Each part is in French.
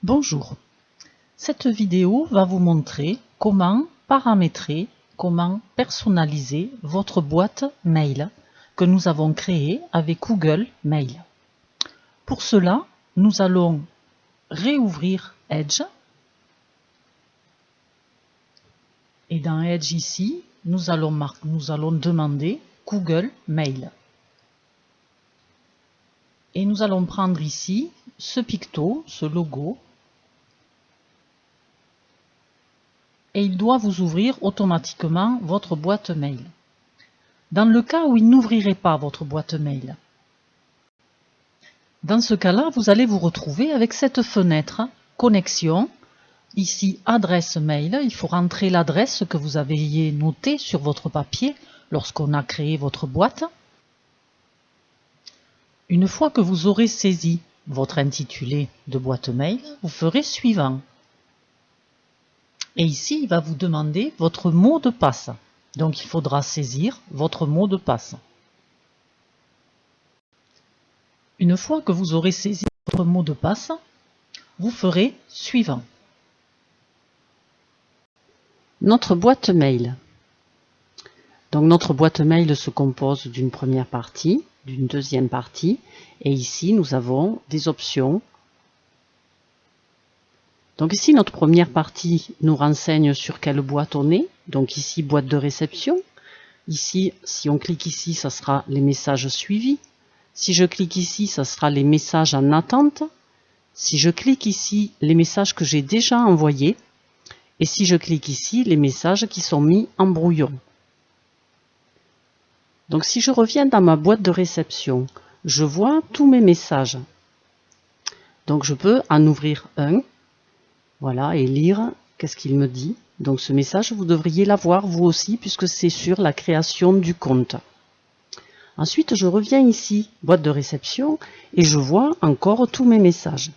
Bonjour, cette vidéo va vous montrer comment paramétrer, comment personnaliser votre boîte mail que nous avons créée avec Google Mail. Pour cela, nous allons réouvrir Edge et dans Edge ici, nous allons demander Google Mail. Et nous allons prendre ici ce picto, ce logo, et il doit vous ouvrir automatiquement votre boîte mail. Dans le cas où il n'ouvrirait pas votre boîte mail, dans ce cas-là, vous allez vous retrouver avec cette fenêtre connexion. Ici, adresse mail, il faut rentrer l'adresse que vous aviez notée sur votre papier lorsqu'on a créé votre boîte. Une fois que vous aurez saisi votre intitulé de boîte mail, vous ferez suivant. Et ici, il va vous demander votre mot de passe. Donc, il faudra saisir votre mot de passe. Une fois que vous aurez saisi votre mot de passe, vous ferez suivant. Notre boîte mail. Donc, notre boîte mail se compose d'une première partie, d'une deuxième partie, et ici, nous avons des options. Donc ici, notre première partie nous renseigne sur quelle boîte on est. Donc ici, boîte de réception. Ici, si on clique ici, ça sera les messages suivis. Si je clique ici, ça sera les messages en attente. Si je clique ici, les messages que j'ai déjà envoyés. Et si je clique ici, les messages qui sont mis en brouillon. Donc si je reviens dans ma boîte de réception, je vois tous mes messages. Donc je peux en ouvrir un. Voilà, et lire qu'est-ce qu'il me dit. Donc ce message, vous devriez l'avoir vous aussi, puisque c'est sur la création du compte. Ensuite, je reviens ici, boîte de réception, et je vois encore tous mes messages.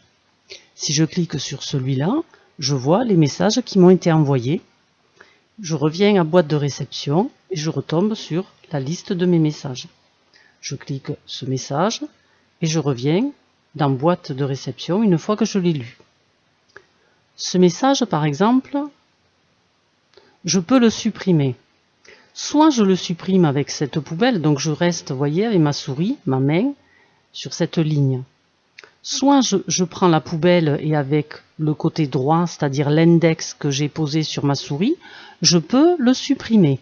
Si je clique sur celui-là, je vois les messages qui m'ont été envoyés. Je reviens à boîte de réception, et je retombe sur la liste de mes messages. Je clique ce message, et je reviens dans boîte de réception une fois que je l'ai lu. Ce message, par exemple, je peux le supprimer. Soit je le supprime avec cette poubelle, donc je reste, vous voyez, avec ma souris, ma main, sur cette ligne. Soit je prends la poubelle et avec le côté droit, c'est-à-dire l'index que j'ai posé sur ma souris, je peux le supprimer.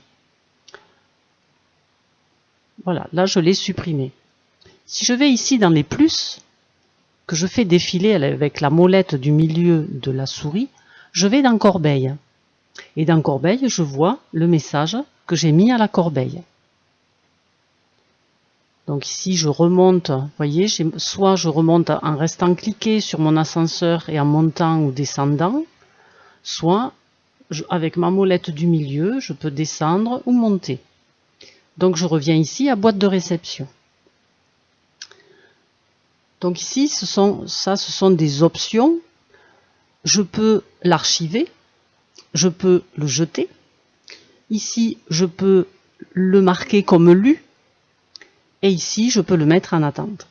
Voilà, là je l'ai supprimé. Si je vais ici dans les plus, que je fais défiler avec la molette du milieu de la souris, je vais dans Corbeille. Et dans Corbeille, je vois le message que j'ai mis à la corbeille. Donc ici, je remonte, vous voyez, soit je remonte en restant cliqué sur mon ascenseur et en montant ou descendant, soit avec ma molette du milieu, je peux descendre ou monter. Donc je reviens ici à boîte de réception. Donc ici, ce sont des options. Je peux l'archiver, je peux le jeter. Ici, je peux le marquer comme lu. Et ici, je peux le mettre en attente.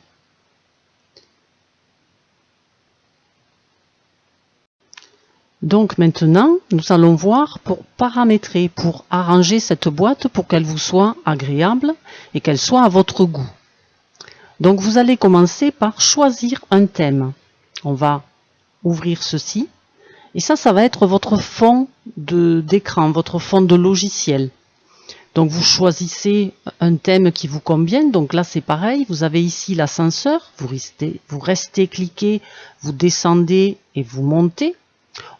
Donc maintenant, nous allons voir pour paramétrer, pour arranger cette boîte pour qu'elle vous soit agréable et qu'elle soit à votre goût. Donc vous allez commencer par choisir un thème. On va ouvrir ceci. Et ça va être votre fond d'écran, votre fond de logiciel. Donc vous choisissez un thème qui vous convient. Donc là c'est pareil, vous avez ici l'ascenseur, vous restez cliqué, vous descendez et vous montez.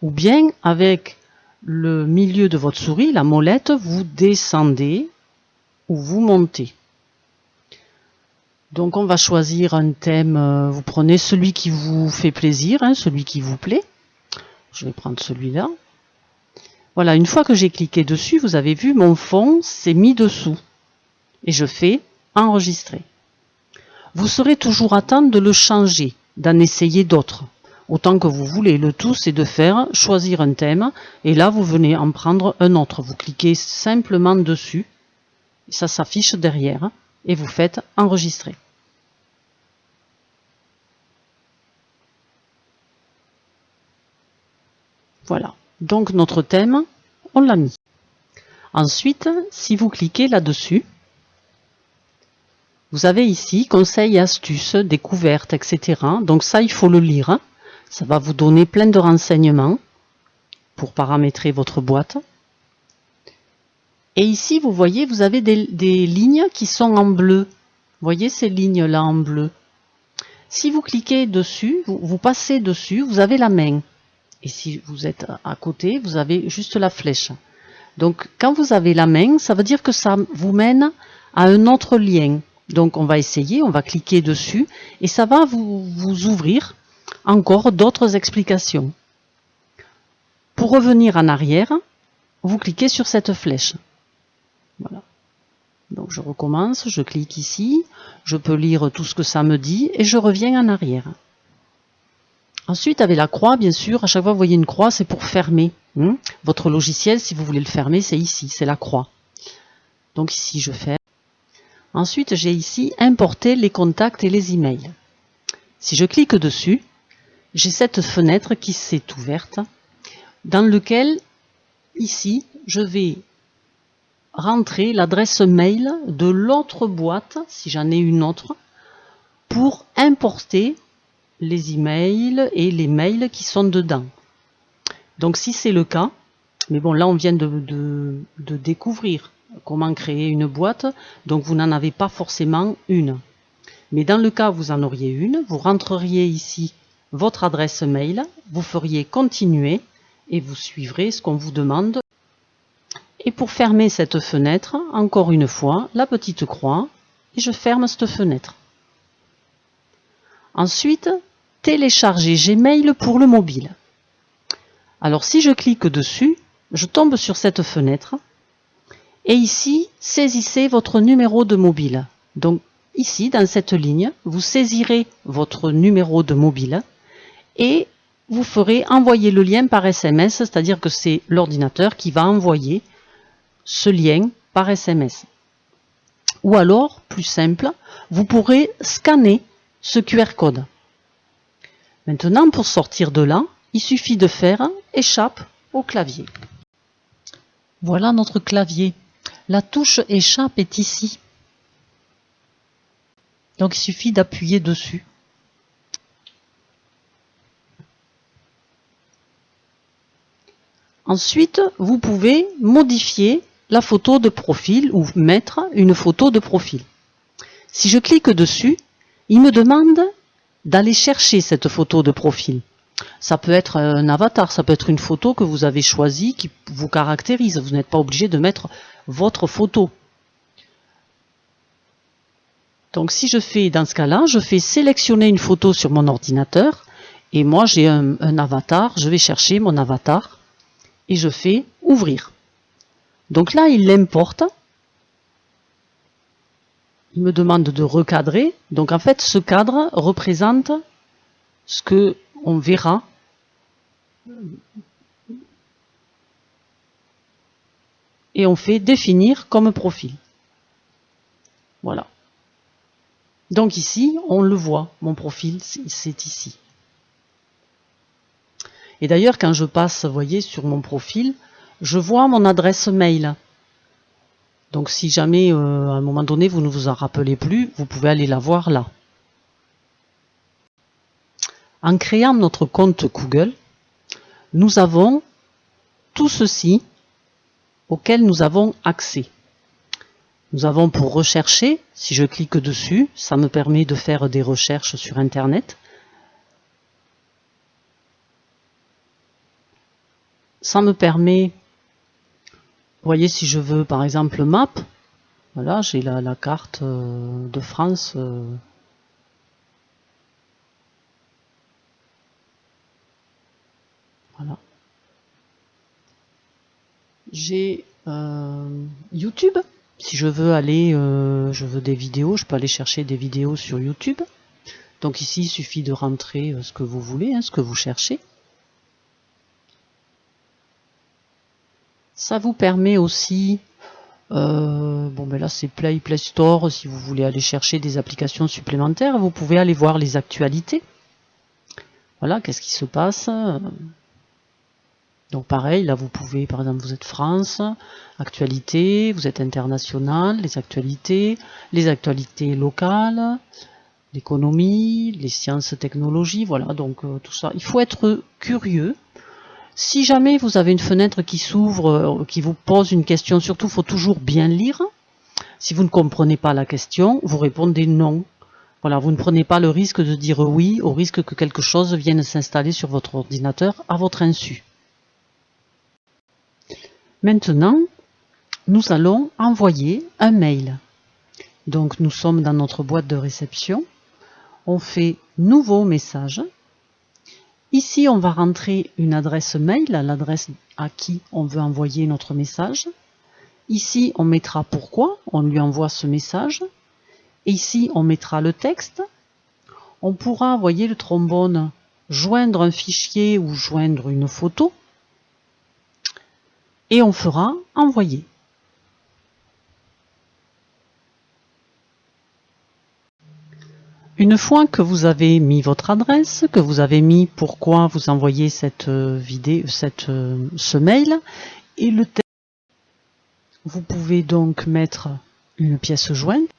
Ou bien avec le milieu de votre souris, la molette, vous descendez ou vous montez. Donc on va choisir un thème, vous prenez celui qui vous fait plaisir, celui qui vous plaît. Je vais prendre celui-là. Voilà, une fois que j'ai cliqué dessus, vous avez vu, mon fond s'est mis dessous. Et je fais enregistrer. Vous serez toujours à temps de le changer, d'en essayer d'autres. Autant que vous voulez. Le tout, c'est de faire choisir un thème. Et là, vous venez en prendre un autre. Vous cliquez simplement dessus. Ça s'affiche derrière. Et vous faites enregistrer. Voilà. Donc notre thème, on l'a mis. Ensuite, si vous cliquez là-dessus, vous avez ici conseils, astuces, découvertes, etc. Donc ça, il faut le lire, hein. Ça va vous donner plein de renseignements pour paramétrer votre boîte. Et ici, vous voyez, vous avez des lignes qui sont en bleu. Vous voyez ces lignes-là en bleu. Si vous cliquez dessus, vous passez dessus, vous avez la main. Et si vous êtes à côté, vous avez juste la flèche. Donc, quand vous avez la main, ça veut dire que ça vous mène à un autre lien. Donc, on va essayer, on va cliquer dessus et ça va vous ouvrir encore d'autres explications. Pour revenir en arrière, vous cliquez sur cette flèche. Voilà. Donc, je recommence, je clique ici, je peux lire tout ce que ça me dit et je reviens en arrière. Ensuite, avec la croix, bien sûr, à chaque fois que vous voyez une croix, c'est pour fermer. Votre logiciel, si vous voulez le fermer, c'est ici, c'est la croix. Donc ici, je ferme. Ensuite, j'ai ici importer les contacts et les emails. Si je clique dessus, j'ai cette fenêtre qui s'est ouverte, dans laquelle, ici, je vais rentrer l'adresse mail de l'autre boîte, si j'en ai une autre, pour importer les emails et les mails qui sont dedans. Donc si c'est le cas, mais bon là on vient de découvrir comment créer une boîte, donc vous n'en avez pas forcément une. Mais dans le cas où vous en auriez une, vous rentreriez ici votre adresse mail, vous feriez continuer et vous suivrez ce qu'on vous demande. Et pour fermer cette fenêtre, encore une fois, la petite croix, et je ferme cette fenêtre. Ensuite, télécharger Gmail pour le mobile. Alors si je clique dessus, je tombe sur cette fenêtre et ici, saisissez votre numéro de mobile. Donc ici, dans cette ligne, vous saisirez votre numéro de mobile et vous ferez envoyer le lien par SMS, c'est-à-dire que c'est l'ordinateur qui va envoyer ce lien par SMS. Ou alors, plus simple, vous pourrez scanner ce QR code. Maintenant, pour sortir de là, il suffit de faire échappe au clavier. Voilà notre clavier. La touche échappe est ici. Donc il suffit d'appuyer dessus. Ensuite, vous pouvez modifier la photo de profil ou mettre une photo de profil. Si je clique dessus, il me demande d'aller chercher cette photo de profil. Ça peut être un avatar, ça peut être une photo que vous avez choisie qui vous caractérise. Vous n'êtes pas obligé de mettre votre photo. Donc si je fais, dans ce cas-là, je fais sélectionner une photo sur mon ordinateur et moi j'ai un avatar, je vais chercher mon avatar et je fais ouvrir. Donc là, il l'importe. Il me demande de recadrer. Donc en fait, ce cadre représente ce que on verra et on fait définir comme profil. Voilà. Donc ici, on le voit, mon profil, c'est ici. Et d'ailleurs, quand je passe, vous voyez, sur mon profil, je vois mon adresse mail. Donc si jamais, à un moment donné, vous ne vous en rappelez plus, vous pouvez aller la voir là. En créant notre compte Google, nous avons tout ceci auquel nous avons accès. Nous avons pour rechercher, si je clique dessus, ça me permet de faire des recherches sur Internet. Ça me permet, vous voyez, si je veux par exemple map, voilà, j'ai la carte de France. Voilà. J'ai YouTube. Si je veux aller, je veux des vidéos, je peux aller chercher des vidéos sur YouTube. Donc ici, il suffit de rentrer ce que vous voulez, hein, ce que vous cherchez. Ça vous permet aussi, bon ben là c'est Play Store, si vous voulez aller chercher des applications supplémentaires, vous pouvez aller voir les actualités. Voilà, qu'est-ce qui se passe. Donc pareil, là vous pouvez, par exemple, vous êtes France, actualité, vous êtes international, les actualités locales, l'économie, les sciences, technologies, voilà, donc tout ça. Il faut être curieux. Si jamais vous avez une fenêtre qui s'ouvre, qui vous pose une question, surtout, il faut toujours bien lire. Si vous ne comprenez pas la question, vous répondez non. Voilà, vous ne prenez pas le risque de dire oui, au risque que quelque chose vienne s'installer sur votre ordinateur à votre insu. Maintenant, nous allons envoyer un mail. Donc nous sommes dans notre boîte de réception. On fait nouveau message. Ici, on va rentrer une adresse mail, l'adresse à qui on veut envoyer notre message. Ici, on mettra pourquoi on lui envoie ce message. Et ici, on mettra le texte. On pourra, voyez le trombone, joindre un fichier ou joindre une photo. Et on fera envoyer. Une fois que vous avez mis votre adresse, que vous avez mis pourquoi vous envoyez cette vidéo, ce mail et le texte, vous pouvez donc mettre une pièce jointe.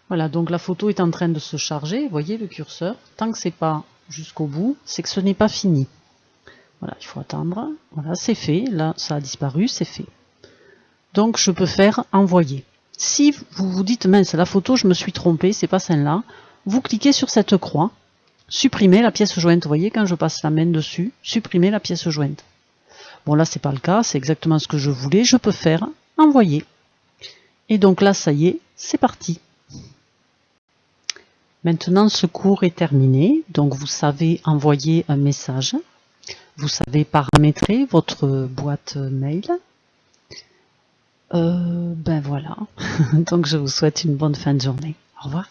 Voilà, donc la photo est en train de se charger. Vous voyez le curseur. Tant que c'est pas jusqu'au bout, c'est que ce n'est pas fini. Voilà, il faut attendre. Voilà, c'est fait. Là, ça a disparu, c'est fait. Donc, je peux faire envoyer. Si vous vous dites, mince, la photo, je me suis trompé, c'est pas celle-là, vous cliquez sur cette croix, supprimez la pièce jointe. Vous voyez, quand je passe la main dessus, supprimez la pièce jointe. Bon, là, c'est pas le cas, c'est exactement ce que je voulais. Je peux faire envoyer. Et donc là, ça y est, c'est parti. Maintenant, ce cours est terminé. Donc, vous savez envoyer un message. Vous savez paramétrer votre boîte mail. Ben voilà. Donc je vous souhaite une bonne fin de journée. Au revoir.